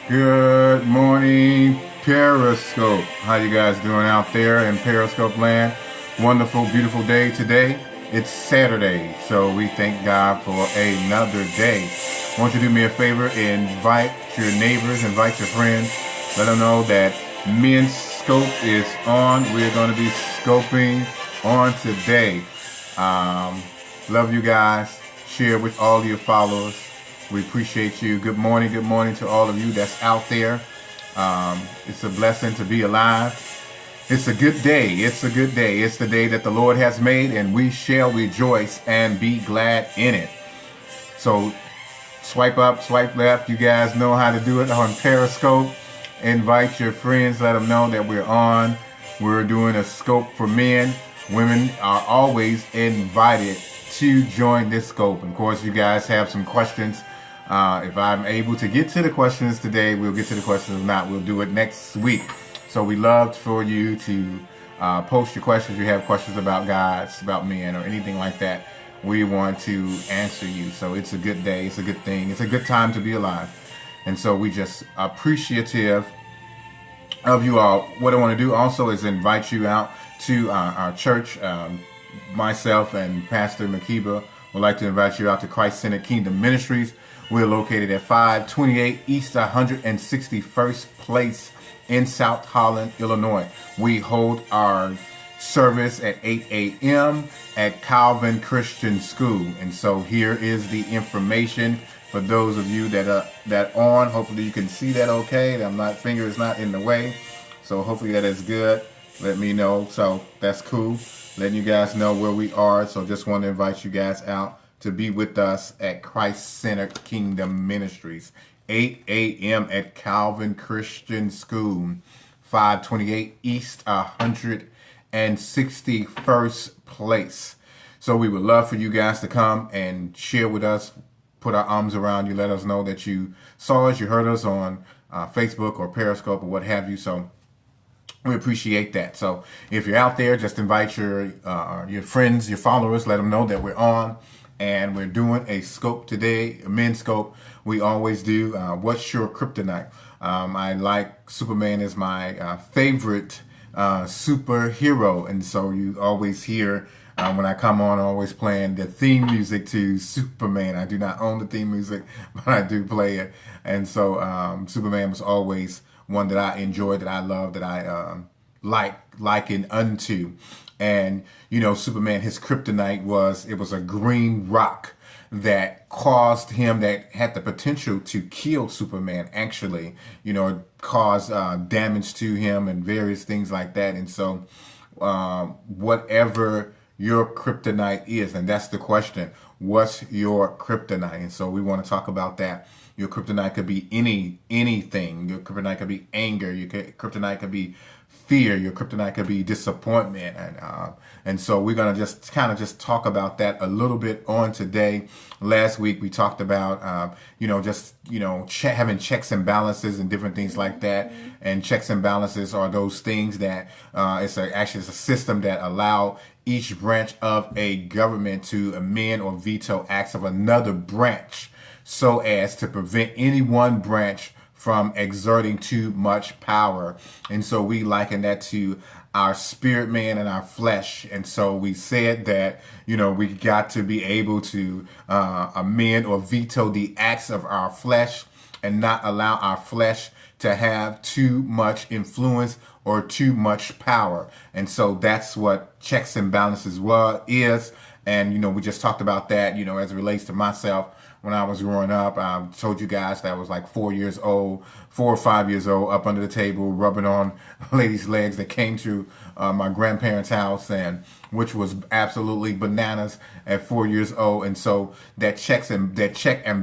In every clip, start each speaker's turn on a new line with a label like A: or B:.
A: Good morning, Periscope. How you guys doing out there in Periscope land? Wonderful, beautiful day today. It's Saturday, so we thank God for another day. Won't you do me a favor? Invite your neighbors, invite your friends. Let them know that Men's Scope is on. We're going to be scoping on today. Love you guys. Share with all your followers. We appreciate you. Good morning to all of you that's out there. It's a blessing to be alive. It's a good day. It's a good day. It's the day that the Lord has made, and we shall rejoice and be glad in it. So swipe up, swipe left. You guys know how to do it on Periscope. Invite your friends. Let them know that we're on. We're doing a scope for men. Women are always invited to join this scope. Of course, you guys have some questions. If I'm able to get to the questions today, we'll get to the questions. If not, we'll do it next week. So we love for you to post your questions. You have questions about gods, about men, or anything like that. We want to answer you. So it's a good day. It's a good thing. It's a good time to be alive. And so we just appreciative of you all. What I want to do also is invite you out to our church. Myself and Pastor Makiba would like to invite you out to Christ-Centered Kingdom Ministries. We're located at 528 East 161st Place in South Holland, Illinois. We hold our service at 8 a.m. at Calvin Christian School. And so here is the information for those of you that on. Hopefully you can see that okay. My finger is not in the way. So hopefully that is good. Let me know. So that's cool. Letting you guys know where we are. So just want to invite you guys out to be with us at Christ-Centered Kingdom Ministries. 8 a.m. at Calvin Christian School, 528 East 161st Place. So we would love for you guys to come and share with us, put our arms around you, let us know that you saw us, you heard us on Facebook or Periscope or what have you. So we appreciate that. So if you're out there, just invite your friends, your followers, let them know that we're on. And we're doing a scope today, a men's scope. We always do. What's your kryptonite? I like Superman is my favorite superhero. And so you always hear when I come on, always playing the theme music to Superman. I do not own the theme music, but I do play it. And so Superman was always one that I enjoyed, that I love, that I liken unto. And, you know, Superman, his kryptonite was a green rock that caused him, that had the potential to kill Superman, actually, you know, cause damage to him and various things like that. And so whatever your kryptonite is, and that's the question, what's your kryptonite? And so we want to talk about that. Your kryptonite could be anything. Your kryptonite could be anger. Your kryptonite could be fear. Your kryptonite could be disappointment. And so we're going to just kind of just talk about that a little bit on today. Last week we talked about, having checks and balances and different things like that. And checks and balances are those things that it's a system that allow each branch of a government to amend or veto acts of another branch, so as to prevent any one branch from exerting too much power. And so we liken that to our spirit man and our flesh. And so we said that, you know, we got to be able to amend or veto the acts of our flesh and not allow our flesh to have too much influence or too much power. And so that's what checks and balances is. And, you know, we just talked about that, you know, as it relates to myself. When I was growing up, I told you guys that I was like 4 or 5 years old, up under the table, rubbing on ladies' legs that came to my grandparents' house, and which was absolutely bananas at 4 years old. And so that check and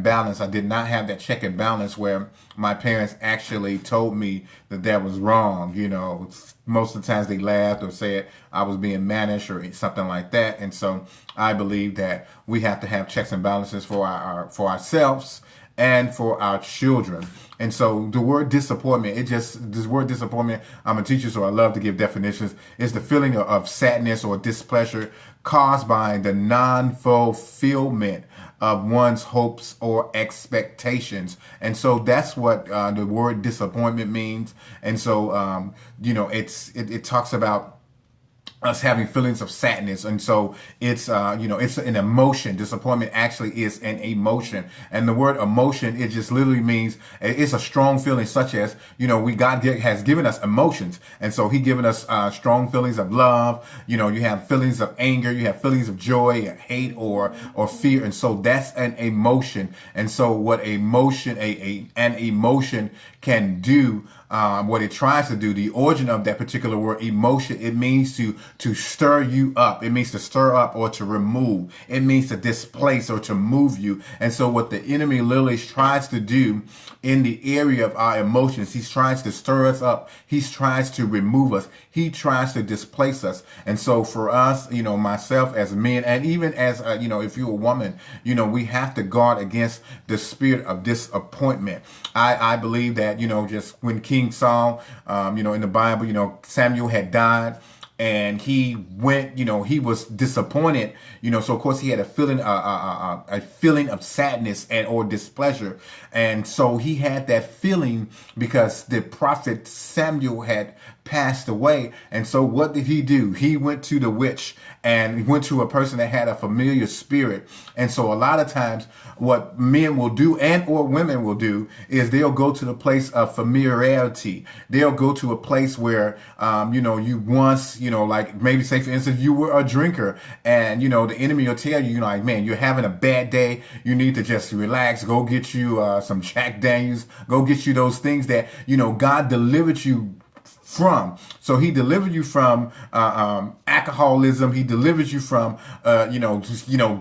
A: balance, I did not have that check and balance where my parents actually told me that was wrong. You know, most of the times they laughed or said I was being mannish or something like that. And so I believe that we have to have checks and balances for ourselves and for our children. And so the word disappointment, this word disappointment, I'm a teacher, so I love to give definitions, is the feeling of sadness or displeasure caused by the non-fulfillment of one's hopes or expectations. And so that's what the word disappointment means. And so, it talks about us having feelings of sadness. And so it's it's an emotion. Disappointment actually is an emotion, and the word emotion, it just literally means it's a strong feeling, such as God has given us emotions, and so he given us strong feelings of love. You have feelings of anger, you have feelings of joy, hate, or fear, and so that's an emotion. And so what an emotion can do, what it tries to do, the origin of that particular word emotion, it means to stir you up. It means to stir up or to remove. It means to displace or to move you. And so what the enemy literally tries to do in the area of our emotions, he tries to stir us up. He tries to remove us. He tries to displace us. And so for us, myself as men, and even as, if you're a woman, we have to guard against the spirit of disappointment. I believe that, just when King Saul, in the Bible, Samuel had died, and he went, he was disappointed, so of course he had a feeling of sadness or displeasure. And so he had that feeling because the prophet Samuel had passed away. And so what did he do? He went to the witch, and he went to a person that had a familiar spirit. And so a lot of times what men will do or women will do is they'll go to the place of familiarity. They'll go to a place where, you once, like maybe say for instance, you were a drinker, and, the enemy will tell you, like, man, you're having a bad day. You need to just relax. Go get you some Jack Daniels. Go get you those things that, God delivered you from. So he delivered you from alcoholism. He delivers you from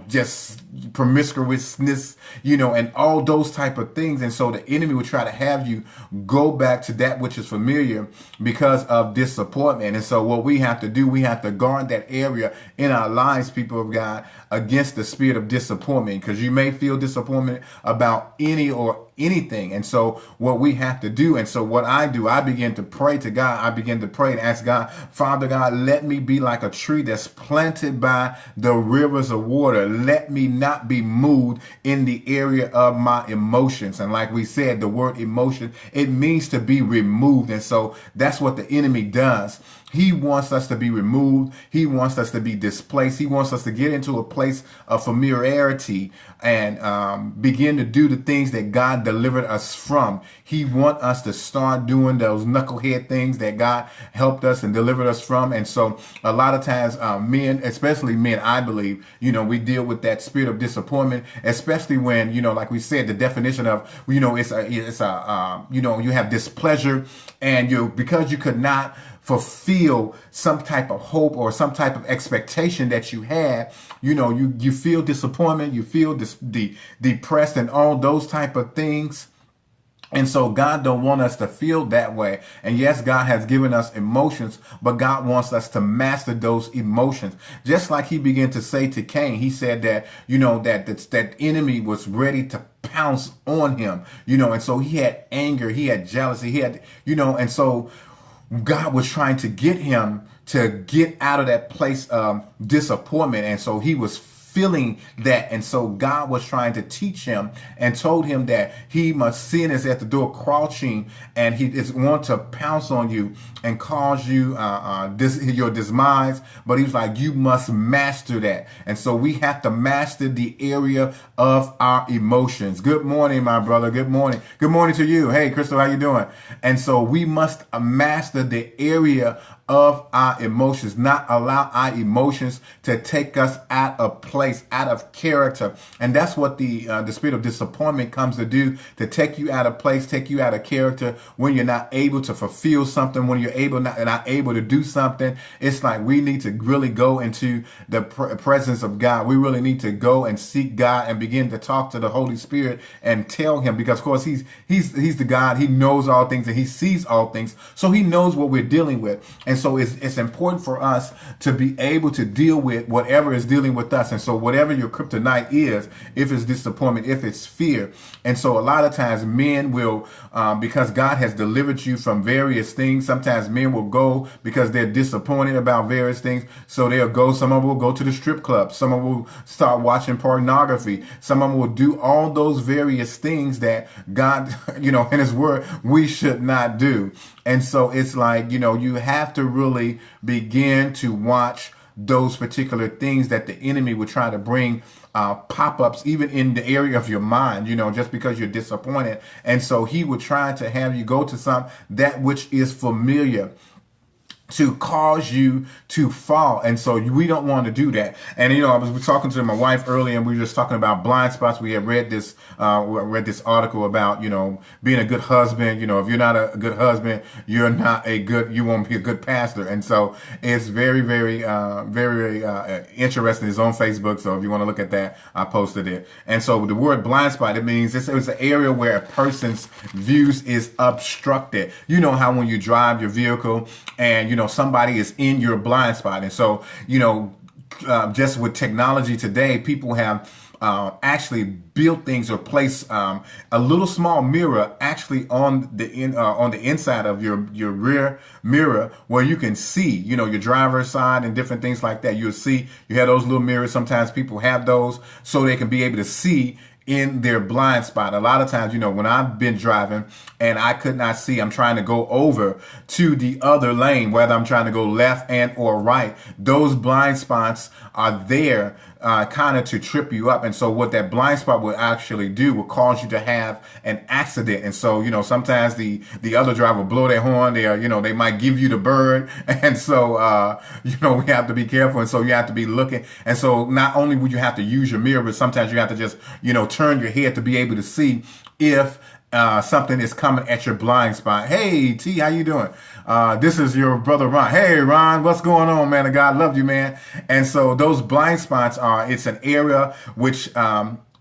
A: just promiscuousness, and all those type of things. And so the enemy will try to have you go back to that which is familiar because of disappointment. And so what we have to do, we have to guard that area in our lives, people of God, against the spirit of disappointment, because you may feel disappointment about anything. And so what we have to do, and so what I do, I begin to pray to God. I begin to pray and ask God, Father God, let me be like a tree that's planted by the rivers of water. Let me not be moved in the area of my emotions. And like we said, the word emotion, it means to be removed. And so that's what the enemy does. He wants us to be removed. He wants us to be displaced. He wants us to get into a place of familiarity and begin to do the things that God delivered us from. He wants us to start doing those knucklehead things that God helped us and delivered us from. And so a lot of times men, especially men, I believe, we deal with that spirit of disappointment, especially when, like we said, the definition of, you have displeasure, and because you could not fulfill some type of hope or some type of expectation that you had, you feel disappointment, you feel depressed and all those type of things. And so God don't want us to feel that way. And yes, God has given us emotions, but God wants us to master those emotions. Just like he began to say to Cain, he said that, that enemy was ready to pounce on him, and so he had anger, he had jealousy, he had, and so God was trying to get him to get out of that place of disappointment. And so he was feeling that. And so God was trying to teach him and told him that sin is at the door crouching, and he is going to pounce on you and cause you your demise. But he was like, you must master that. And so we have to master the area of our emotions. Good morning, my brother. Good morning. Good morning to you. Hey, Crystal, how you doing? And so we must master the area of our emotions, not allow our emotions to take us out of place, out of character. And that's what the spirit of disappointment comes to do, to take you out of place, take you out of character when you're not able to fulfill something, when you're not able to do something. It's like we need to really go into the presence of God. We really need to go and seek God and begin to talk to the Holy Spirit and tell him, because of course he's the God. He knows all things and he sees all things. So he knows what we're dealing with. And so it's important for us to be able to deal with whatever is dealing with us. And so whatever your kryptonite is, if it's disappointment, if it's fear. And so a lot of times men will, because God has delivered you from various things, sometimes men will go because they're disappointed about various things. So they'll go, some of them will go to the strip club. Some of them will start watching pornography. Some of them will do all those various things that God, in his word, we should not do. And so it's like, you have to really begin to watch those particular things that the enemy would try to bring pop-ups, even in the area of your mind, just because you're disappointed. And so he would try to have you go to that which is familiar, to cause you to fall. And so we don't want to do that. And, I was talking to my wife earlier, and we were just talking about blind spots. We had read this article about, being a good husband. If you're not a good husband, you won't be a good pastor. And so it's very, very, very interesting. It's on Facebook. So if you want to look at that, I posted it. And so the word blind spot, it means it's an area where a person's views is obstructed. You know how when you drive your vehicle and, somebody is in your blind spot. And so, just with technology today, people have actually built things or placed a little small mirror actually on the inside of your rear mirror, where you can see, your driver's side and different things like that. You'll see, you have those little mirrors. Sometimes people have those so they can be able to see in their blind spot. A lot of times, when I've been driving and I could not see, I'm trying to go over to the other lane, whether I'm trying to go left and or right, those blind spots are there kind of to trip you up. And so what that blind spot will actually do will cause you to have an accident. And so, sometimes the other driver will blow their horn. They might give you the bird. And so, we have to be careful. And so you have to be looking. And so not only would you have to use your mirror, but sometimes you have to just, turn your head to be able to see if something is coming at your blind spot. Hey, T, how you doing? This is your brother, Ron. Hey, Ron, what's going on, man? God love you, man. And so those blind spots it's an area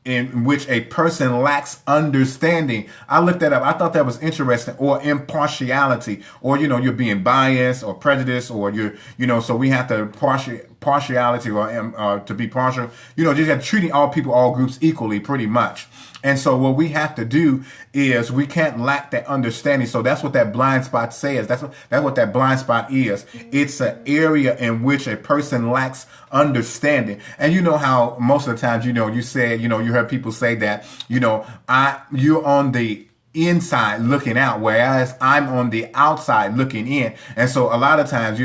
A: in which a person lacks understanding. I looked that up. I thought that was interesting. Or impartiality, or, you're being biased or prejudiced, or so we have to partiality or to be partial, just have treating all people, all groups equally, pretty much. And so what we have to do is we can't lack that understanding. So that's what that blind spot says. That's what that blind spot is. It's an area in which a person lacks understanding. And you know how most of the times, you said, you heard people say that, you're on the inside looking out, whereas I'm on the outside looking in. And so a lot of times,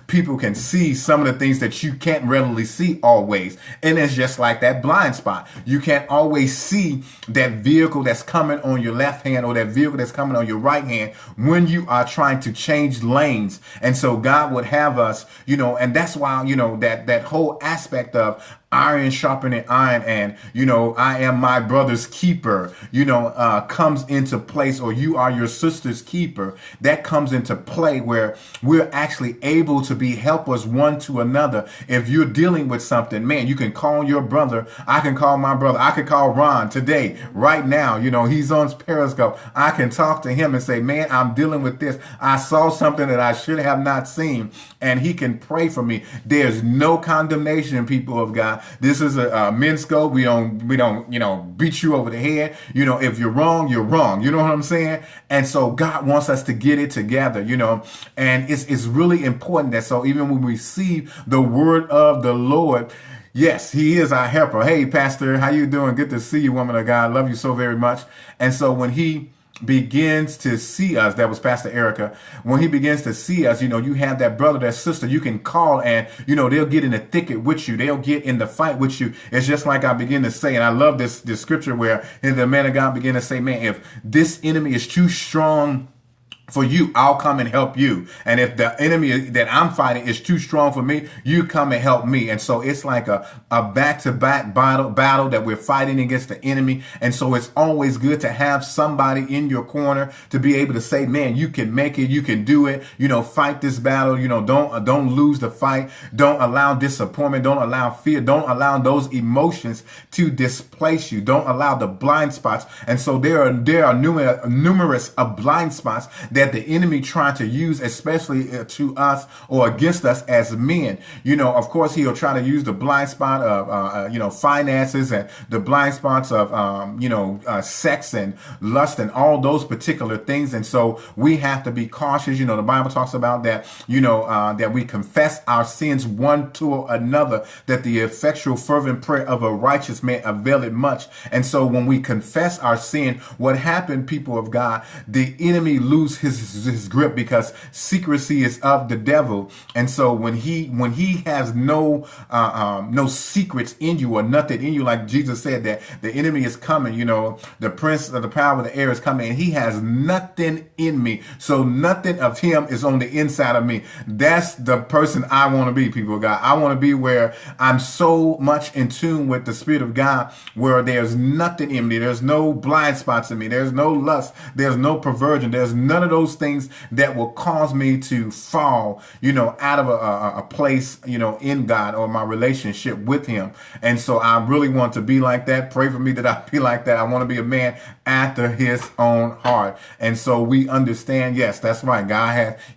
A: people can see some of the things that you can't readily see always. And it's just like that blind spot. You can't always see that vehicle that's coming on your left hand or that vehicle that's coming on your right hand when you are trying to change lanes. And so God would have us, and that's why, that whole aspect of iron sharpening iron, and I am my brother's keeper, comes into place, or you are your sister's keeper. That comes into play where we're actually able to be helpers one to another. If you're dealing with something, man, you can call your brother. I can call my brother. I can call Ron today, right now. He's on Periscope. I can talk to him and say, man, I'm dealing with this. I saw something that I should have not seen, and he can pray for me. There's no condemnation, people of God. This is a men's scope. We don't, beat you over the head. If you're wrong, you're wrong. You know what I'm saying? And so God wants us to get it together, and it's really important that so even when we receive the word of the Lord, yes, he is our helper. Hey, Pastor, how you doing? Good to see you, woman of God. Love you so very much. And so when he begins to see us, that was Pastor Erica, when he begins to see us, you have that brother, that sister you can call, and they'll get in the thicket with you, they'll get in the fight with you. It's just like I begin to say, and I love this scripture where the man of God began to say, man, if this enemy is too strong for you, I'll come and help you. And if the enemy that I'm fighting is too strong for me, you come and help me. And so it's like a back-to-back battle that we're fighting against the enemy. And so it's always good to have somebody in your corner to be able to say, man, you can make it, you can do it, fight this battle, don't lose the fight. Don't allow disappointment, don't allow fear, don't allow those emotions to displace you. Don't allow the blind spots. And so there are numerous blind spots that the enemy trying to use, especially to us or against us as men. Of course, he'll try to use the blind spot of, finances, and the blind spots of, sex and lust and all those particular things. And so we have to be cautious. The Bible talks about that, that we confess our sins one to another, that the effectual fervent prayer of a righteous man availeth much. And so when we confess our sin, what happened, people of God, the enemy lose his grip, because secrecy is of the devil. And so when he has no secrets in you or nothing in you, like Jesus said that the enemy is coming, the prince of the power of the air is coming, and he has nothing in me. So nothing of him is on the inside of me. That's the person I want to be, people of God. I want to be where I'm so much in tune with the Spirit of God, where there's nothing in me. There's no blind spots in me. There's no lust. There's no perversion. There's none of those things that will cause me to fall, out of a place, in God or my relationship with him. And so I really want to be like that. Pray for me that I be like that. I want to be a man after his own heart. And so we understand, yes, that's right.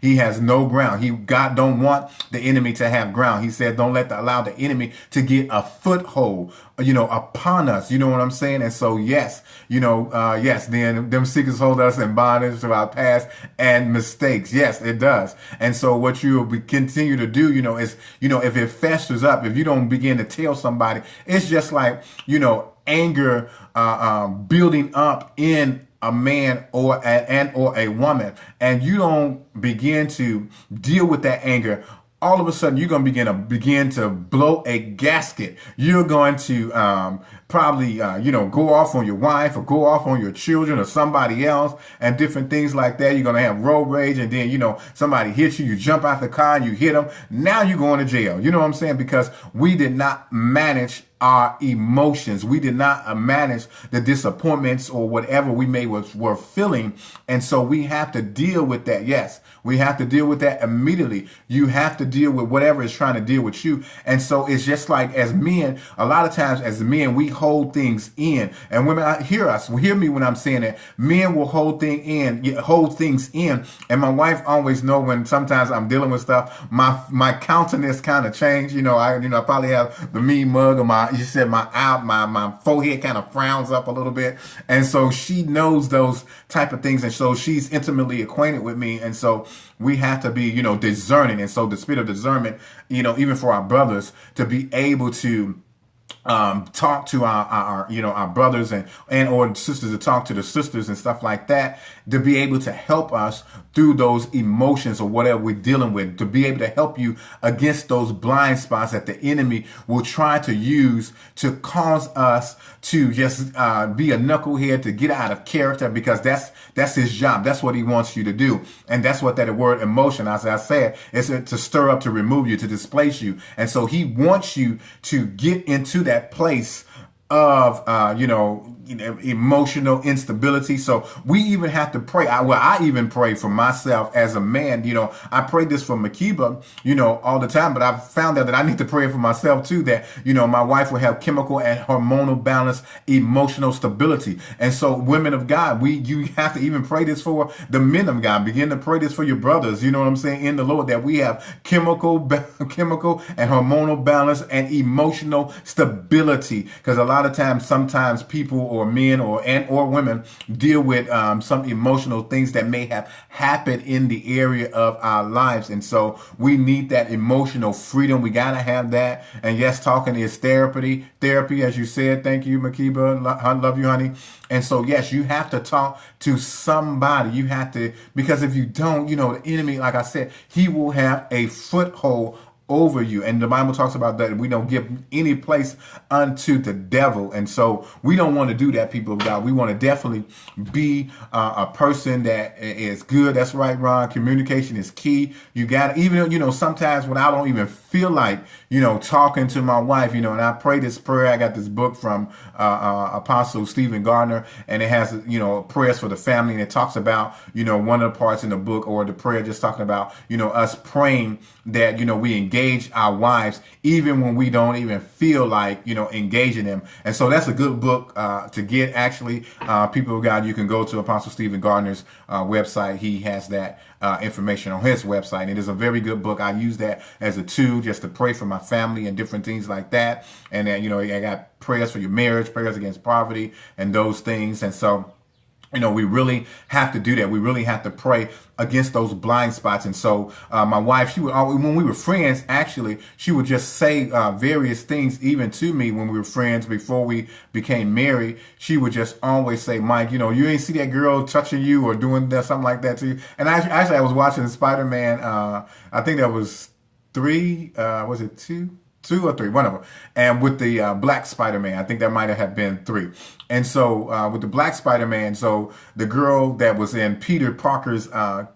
A: He has no ground. God don't want the enemy to have ground. He said, don't allow the enemy to get a foothold, upon us. You know what I'm saying? And so, yes, then them secrets hold us in bondage to our past and mistakes. Yes, it does. And so what you will continue to do, is, if it festers up, if you don't begin to tell somebody, it's just like, anger, building up in a man or a woman, and you don't begin to deal with that anger, all of a sudden you're going to begin to blow a gasket. You're going to probably go off on your wife or go off on your children or somebody else and different things like that. You're going to have road rage, and then somebody hits you, you jump out the car and you hit them. Now you're going to jail. You know what I'm saying? Because we did not manage our emotions. We did not manage the disappointments or whatever we were feeling. And so we have to deal with that. Yes, we have to deal with that immediately. You have to deal with whatever is trying to deal with you. And so it's just like, as men, a lot of times as men, we hold things in. And women, hear me when I'm saying that. Men will hold things in. And my wife always know when sometimes I'm dealing with stuff, my countenance kind of change. I probably have the mean mug or my forehead kind of frowns up a little bit. And so she knows those type of things. And so she's intimately acquainted with me. And so we have to be, discerning. And so the spirit of discernment, even for our brothers, to be able to talk to our brothers and or sisters, to talk to the sisters and stuff like that, to be able to help us through those emotions or whatever we're dealing with, to be able to help you against those blind spots that the enemy will try to use to cause us to just be a knucklehead, to get out of character, because that's his job. That's what he wants you to do. And that's what that word emotion, as I said, is to stir up, to remove you, to displace you. And so he wants you to get into that place of, emotional instability. So we even have to pray. I even pray for myself as a man. I pray this for Makiba, all the time, but I've found out that I need to pray for myself too, that, my wife will have chemical and hormonal balance, emotional stability. And so women of God, you have to even pray this for the men of God. Begin to pray this for your brothers, you know what I'm saying, in the Lord, that we have chemical and hormonal balance and emotional stability. Because a lot of times, sometimes people or men or women deal with some emotional things that may have happened in the area of our lives. And so we need that emotional freedom. We got to have that. And yes, talking is therapy, as you said. Thank you, Makiba. I love you, honey. And so, yes, you have to talk to somebody. You have to, because if you don't, the enemy, like I said, he will have a foothold over you. And the Bible talks about that we don't give any place unto the devil. And so we don't want to do that, people of God. We want to definitely be a person that is good. That's right, Ron. Communication is key. You got to, even, sometimes when I don't even feel like, talking to my wife, and I pray this prayer. I got this book from Apostle Stephen Gardner, and it has, prayers for the family. And it talks about, one of the parts in the book, or the prayer just talking about, us praying that, we engage engage our wives, even when we don't even feel like, engaging them. And so that's a good book to get, actually. People of God, you can go to Apostle Stephen Gardner's website. He has that information on his website. It is a very good book. I use that as a tool just to pray for my family and different things like that. And then, I got prayers for your marriage, prayers against poverty, and those things. And so, we really have to do that. We really have to pray against those blind spots. And so my wife, she would always, when we were friends, actually, she would just say various things even to me when we were friends before we became married. She would just always say, Mike, you ain't see that girl touching you or doing that, something like that to you. And actually, I was watching Spider-Man. I think that was 3. Was it 2? 2 or 3, one of them. And with the black Spider-Man, I think that might have been 3. And so with the black Spider-Man, so the girl that was in Peter Parker's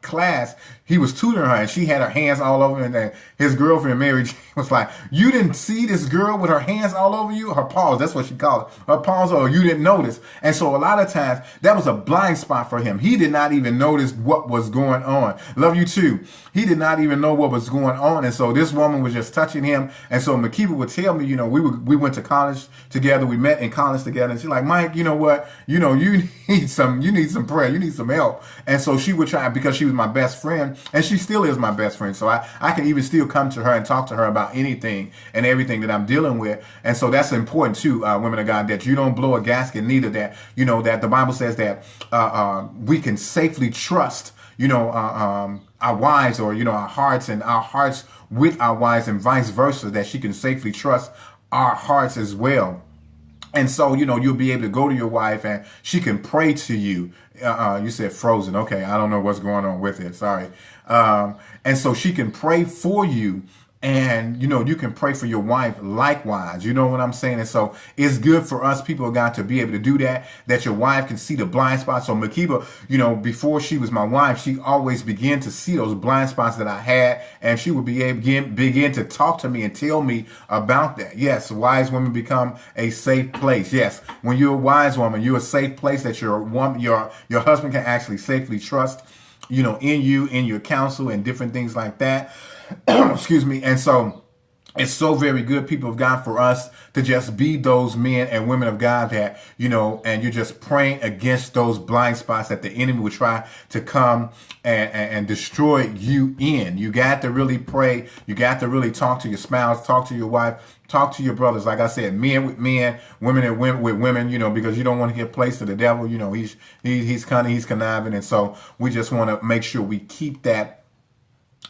A: class, he was tutoring her and she had her hands all over him. And his girlfriend, Mary Jane, was like, you didn't see this girl with her hands all over you? Her paws, that's what she called it. Her paws, or you didn't notice. And so a lot of times that was a blind spot for him. He did not even notice what was going on. Love you too. He did not even know what was going on. And so this woman was just touching him. And so Makiba would tell me, we went to college together. We met in college together. And she's like, Mike, you know what? You need some prayer. You need some help. And so she would try, because she was my best friend, and she still is my best friend. So I can even still come to her and talk to her about anything and everything that I'm dealing with. And so that's important too, women of God, that you don't blow a gasket, neither that, that the Bible says that we can safely trust, our wives, or, our hearts, and our hearts with our wives, and vice versa, that she can safely trust our hearts as well. And so, you'll be able to go to your wife and she can pray to you. You said frozen. Okay. I don't know what's going on with it. Sorry. And so she can pray for you. And, you can pray for your wife likewise. You know what I'm saying? And so it's good for us, people of God, to be able to do that your wife can see the blind spots. So Makiba, before she was my wife, she always began to see those blind spots that I had. And she would be able to begin to talk to me and tell me about that. Yes, wise women become a safe place. Yes, when you're a wise woman, you're a safe place that your husband can actually safely trust, in you, in your counsel, and different things like that. Excuse me. And so it's so very good, people of God, for us to just be those men and women of God that, and you're just praying against those blind spots that the enemy would try to come and destroy you in. You got to really pray. You got to really talk to your spouse, talk to your wife, talk to your brothers. Like I said, men with men, women with women, because you don't want to get placed to the devil. He's cunning, he's conniving. And so we just want to make sure we keep that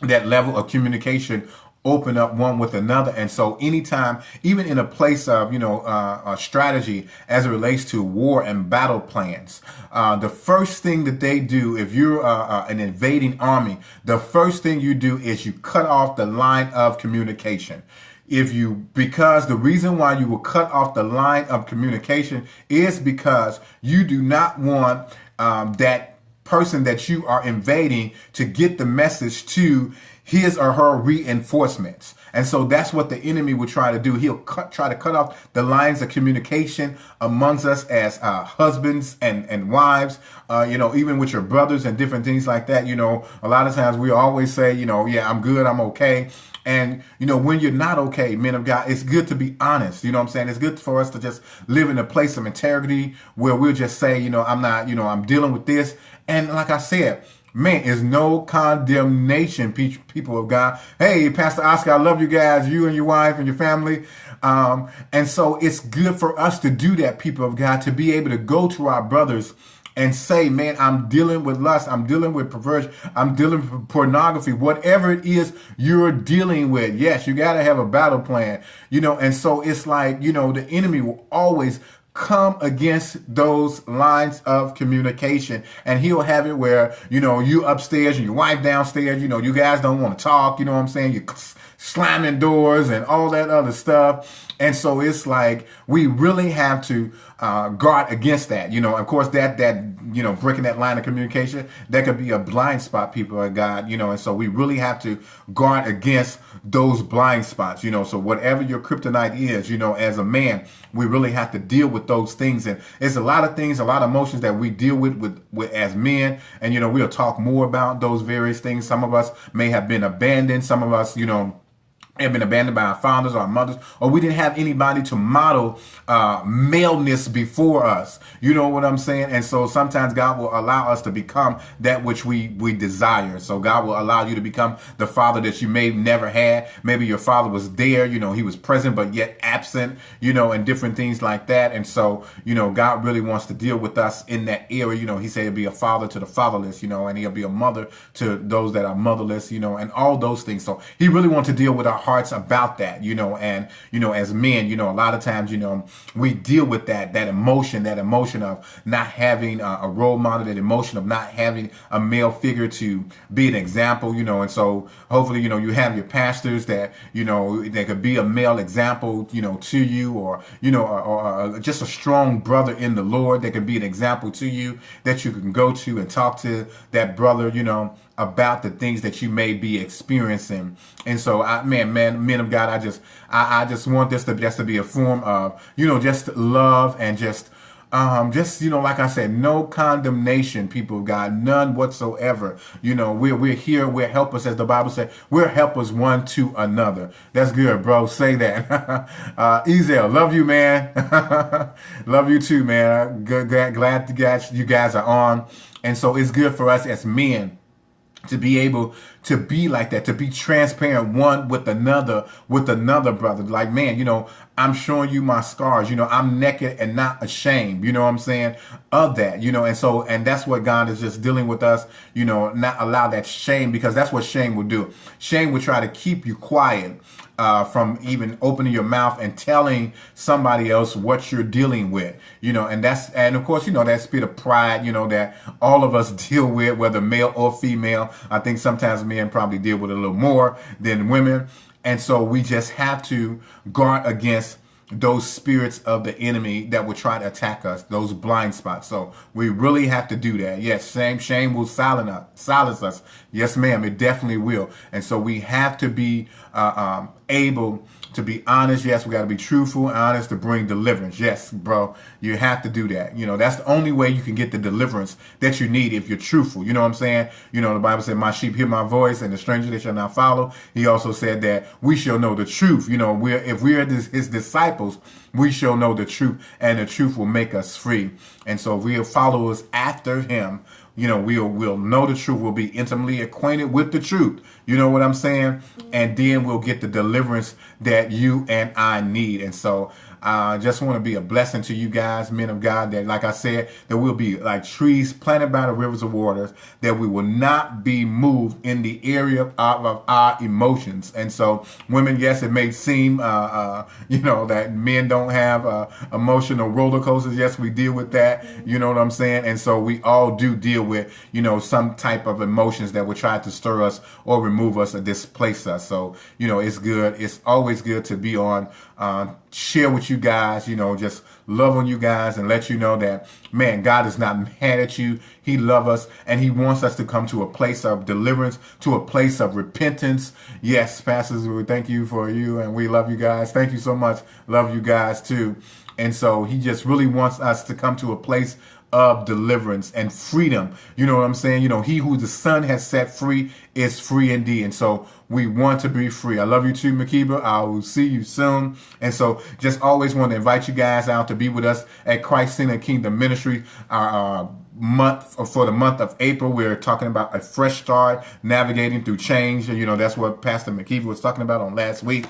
A: level of communication open up one with another. And so anytime, even in a place of, a strategy as it relates to war and battle plans, the first thing that they do, if you're an invading army, the first thing you do is you cut off the line of communication. Because the reason why you will cut off the line of communication is because you do not want that person that you are invading to get the message to his or her reinforcements. And so that's what the enemy will try to do. He'll try to cut off the lines of communication amongst us as husbands and wives, even with your brothers and different things like that. A lot of times we always say, yeah, I'm good, I'm okay. And, when you're not okay, men of God, it's good to be honest. You know what I'm saying? It's good for us to just live in a place of integrity where we'll just say, I'm not, I'm dealing with this. And like I said, man, is no condemnation, people of God. Hey, Pastor Oscar, I love you guys, you and your wife and your family. And so it's good for us to do that, people of God, to be able to go to our brothers and say, man, I'm dealing with lust, I'm dealing with perversion, I'm dealing with pornography, whatever it is you're dealing with. Yes, you got to have a battle plan, and so it's like, the enemy will always come against those lines of communication, and he'll have it where, you upstairs and your wife downstairs, you guys don't want to talk, you know what I'm saying? You're slamming doors and all that other stuff. And so it's like, we really have to guard against that. Of course, that breaking that line of communication, that could be a blind spot, people of God, and so we really have to guard against those blind spots, so whatever your kryptonite is, as a man, we really have to deal with those things. And it's a lot of things, a lot of emotions that we deal with as men. And, we'll talk more about those various things. Some of us may have been abandoned. Some of us, have been abandoned by our fathers, our mothers, or we didn't have anybody to model maleness before us. You know what I'm saying? And so sometimes God will allow us to become that which we desire. So God will allow you to become the father that you may never had. Maybe your father was there, you know, he was present, but yet absent, you know, and different things like that. And so, you know, God really wants to deal with us in that area. You know, he said he'll be a father to the fatherless, you know, and he'll be a mother to those that are motherless, you know, and all those things. So he really wants to deal with our hearts about that, you know, and, you know, as men, you know, a lot of times, you know, we deal with that emotion of not having a role model, that emotion of not having a male figure to be an example, you know, and so hopefully, you know, you have your pastors that, you know, they could be a male example, you know, to you, or, you know, or just a strong brother in the Lord that can be an example to you, that you can go to and talk to that brother, you know, about the things that you may be experiencing. And so men of God, I just want this to just to be a form of, you know, just love and just, you know, like I said, no condemnation, people of God, none whatsoever. You know, we're here, we're helpers, as the Bible said, we're helpers one to another. That's good, bro. Say that. Ezel, love you, man. Love you too, man. Glad you guys are on. And so it's good for us as men to be able to be like that, to be transparent one with another brother. Like, man, you know, I'm showing you my scars, you know, I'm naked and not ashamed, you know what I'm saying, of that, you know. And so, and that's what God is just dealing with us, you know, not allow that shame, because that's what shame will do. Shame will try to keep you quiet from even opening your mouth and telling somebody else what you're dealing with, you know. And of course, you know, that spirit of pride, you know, that all of us deal with, whether male or female. I think sometimes men probably deal with it a little more than women. And so we just have to guard against those spirits of the enemy that will try to attack us, those blind spots. So we really have to do that. Yes, shame will silence us. Yes, ma'am, it definitely will. And so we have to be able to be honest. Yes, we got to be truthful and honest to bring deliverance. Yes, bro, you have to do that. You know, that's the only way you can get the deliverance that you need, if you're truthful. You know what I'm saying? You know, the Bible said, my sheep hear my voice, and the stranger they shall not follow. He also said that we shall know the truth. You know, if we're his disciples, we shall know the truth, and the truth will make us free. And so if we'll follow us after him, you know, we'll know the truth. We'll be intimately acquainted with the truth. You know what I'm saying? And then we'll get the deliverance that you and I need. And so I just want to be a blessing to you guys, men of God, that, like I said, that we'll be like trees planted by the rivers of waters, that we will not be moved in the area of our emotions. And so women, yes, it may seem, you know, that men don't have emotional roller coasters. Yes, we deal with that. You know what I'm saying? And so we all do deal with, you know, some type of emotions that will try to stir us or remove us or displace us. So, you know, it's good. It's always good to be on, share with you guys, you know, just love on you guys and let you know that, man, God is not mad at you. He loves us, and he wants us to come to a place of deliverance, to a place of repentance. Yes, pastors, we thank you for you, and we love you guys. Thank you so much. Love you guys too. And so he just really wants us to come to a place of deliverance and freedom. You know what I'm saying? You know, he who the Son has set free is free indeed. And so we want to be free. I love you too, Makiba. I will see you soon. And so just always want to invite you guys out to be with us at Christ Center Kingdom Ministry. Our for the month of April, we're talking about a fresh start, navigating through change. You know, that's what Pastor Makiba was talking about on last week.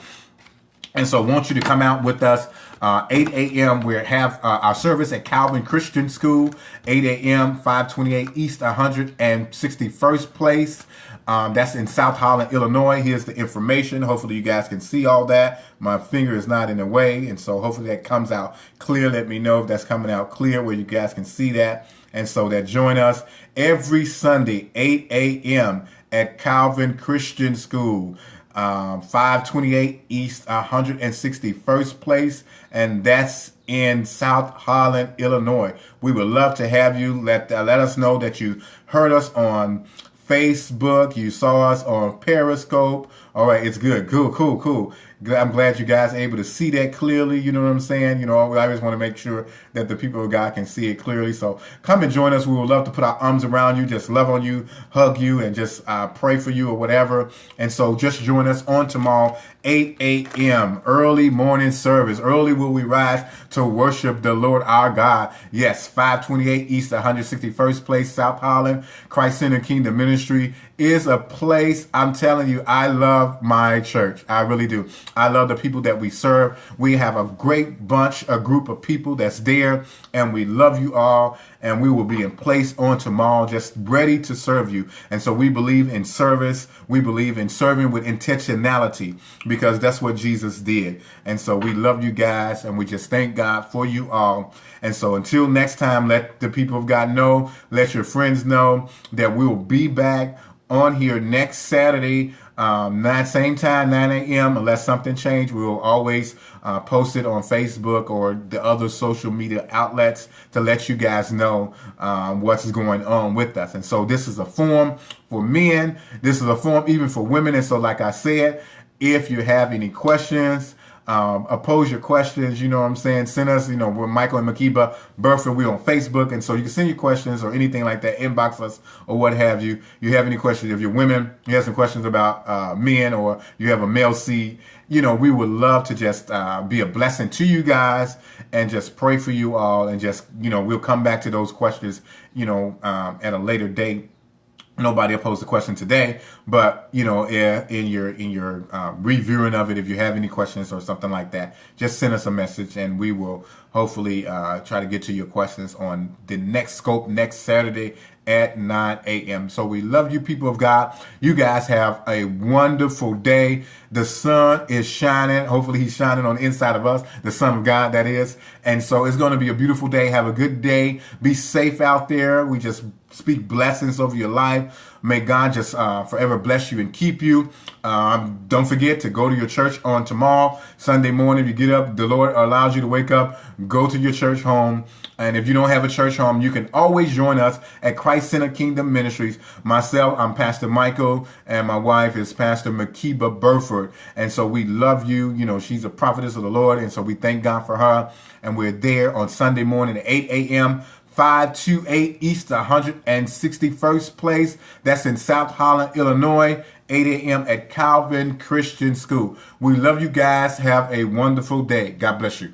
A: And so I want you to come out with us. 8 a.m. we have our service at Calvin Christian School, 8 a.m., 528 East 161st Place. That's in South Holland, Illinois. Here's the information. Hopefully you guys can see all that. My finger is not in the way, and so hopefully that comes out clear. Let me know if that's coming out clear where you guys can see that. And so that join us every Sunday, 8 a.m. at Calvin Christian School. 528 East 161st Place, and that's in South Holland, Illinois. We would love to have you. Let us know that you heard us on Facebook, you saw us on Periscope, All right, it's good. Cool. I'm glad you guys are able to see that clearly. You know what I'm saying? You know, I always want to make sure that the people of God can see it clearly. So come and join us. We would love to put our arms around you, just love on you, hug you, and just pray for you or whatever. And so just join us on tomorrow, 8 a.m. early morning service. Early will we rise to worship the Lord our God. Yes, 528 East 161st Place, South Holland. Christ Center Kingdom Ministry is a place, I'm telling you, I love my church. I really do. I love the people that we serve. We have a great bunch, a group of people that's there, and we love you all. And we will be in place on tomorrow, just ready to serve you. And so we believe in service. We believe in serving with intentionality, because that's what Jesus did. And so we love you guys, and we just thank God for you all. And so until next time, let the people of God know, let your friends know that we will be back on here next Saturday, same time, 9 a.m. Unless something changed, we will always post it on Facebook or the other social media outlets to let you guys know what's going on with us. And so this is a forum for men. This is a forum even for women. And so, like I said, if you have any questions, pose your questions, you know what I'm saying? Send us, you know, we're Michael and Makiba Burford. We're on Facebook. And so you can send your questions or anything like that, inbox us or what have you. You have any questions, if you're women, you have some questions about men, or you have a male seed, you know, we would love to just be a blessing to you guys and just pray for you all. And just, you know, we'll come back to those questions, you know, at a later date. Nobody posed the question today, but you know, in your reviewing of it, if you have any questions or something like that, just send us a message, and we will hopefully try to get to your questions on the next scope next Saturday at 9 a.m. So we love you, people of God. You guys have a wonderful day. The sun is shining. Hopefully he's shining on the inside of us, the Son of God, that is. And so it's going to be a beautiful day. Have a good day. Be safe out there. We just speak blessings over your life. May God just forever bless you and keep you. Don't forget to go to your church on tomorrow, Sunday morning. If you get up, the Lord allows you to wake up, go to your church home. And if you don't have a church home, you can always join us at Christ Center Kingdom Ministries. Myself, I'm Pastor Michael, and my wife is Pastor Makiba Burford. And so we love you. You know, she's a prophetess of the Lord. And so we thank God for her. And we're there on Sunday morning at 8 a.m., 528 East 161st Place. That's in South Holland, Illinois. 8 a.m. at Calvin Christian School. We love you guys. Have a wonderful day. God bless you.